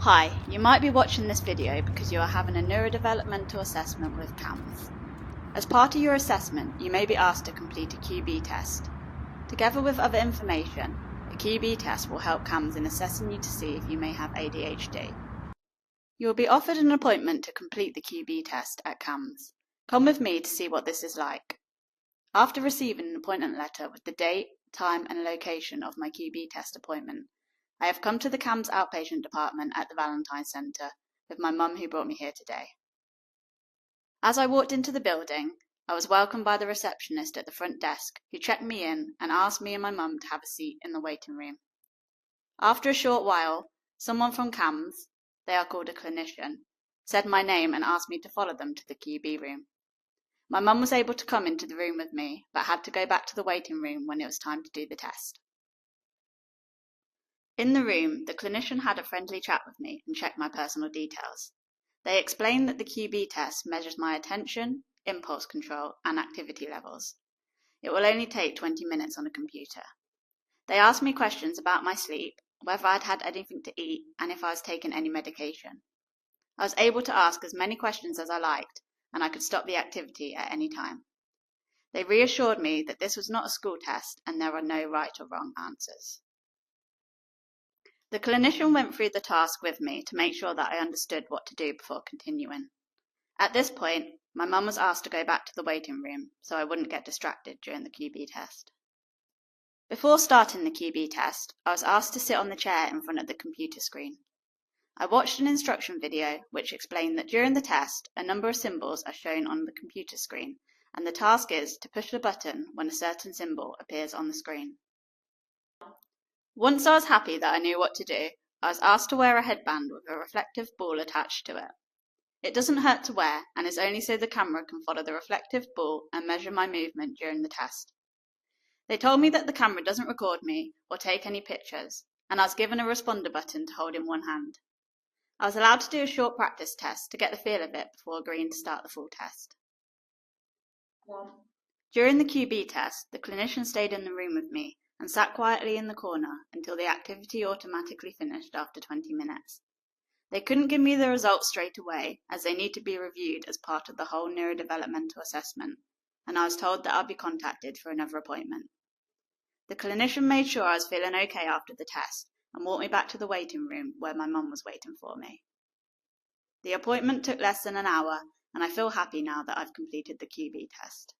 Hi, you might be watching this video because you are having a neurodevelopmental assessment with CAMHS. As part of your assessment, you may be asked to complete a QB test. Together with other information, a QB test will help CAMHS in assessing you to see if you may have ADHD. You will be offered an appointment to complete the QB test at CAMHS. Come with me to see what this is like. After receiving an appointment letter with the date, time and location of my QB test appointment, I have come to the CAMHS outpatient department at the Valentine Centre with my mum who brought me here today. As I walked into the building, I was welcomed by the receptionist at the front desk who checked me in and asked me and my mum to have a seat in the waiting room. After a short while, someone from CAMHS, they are called a clinician, said my name and asked me to follow them to the QB room. My mum was able to come into the room with me, but had to go back to the waiting room when it was time to do the test. In the room, the clinician had a friendly chat with me and checked my personal details. They explained that the QB test measures my attention, impulse control, and activity levels. It will only take 20 minutes on a computer. They asked me questions about my sleep, whether I'd had anything to eat, and if I was taking any medication. I was able to ask as many questions as I liked, and I could stop the activity at any time. They reassured me that this was not a school test and there are no right or wrong answers. The clinician went through the task with me to make sure that I understood what to do before continuing. At this point, my mum was asked to go back to the waiting room so I wouldn't get distracted during the QB test. Before starting the QB test, I was asked to sit on the chair in front of the computer screen. I watched an instruction video which explained that during the test, a number of symbols are shown on the computer screen, and the task is to push the button when a certain symbol appears on the screen. Once I was happy that I knew what to do, I was asked to wear a headband with a reflective ball attached to it. It doesn't hurt to wear and is only so the camera can follow the reflective ball and measure my movement during the test. They told me that the camera doesn't record me or take any pictures, and I was given a responder button to hold in one hand. I was allowed to do a short practice test to get the feel of it before agreeing to start the full test. During the QB test, the clinician stayed in the room with me and sat quietly in the corner until the activity automatically finished after 20 minutes. They couldn't give me the results straight away as they need to be reviewed as part of the whole neurodevelopmental assessment, and I was told that I'd be contacted for another appointment. The clinician made sure I was feeling okay after the test and walked me back to the waiting room where my mum was waiting for me. The appointment took less than an hour, and I feel happy now that I've completed the QB test.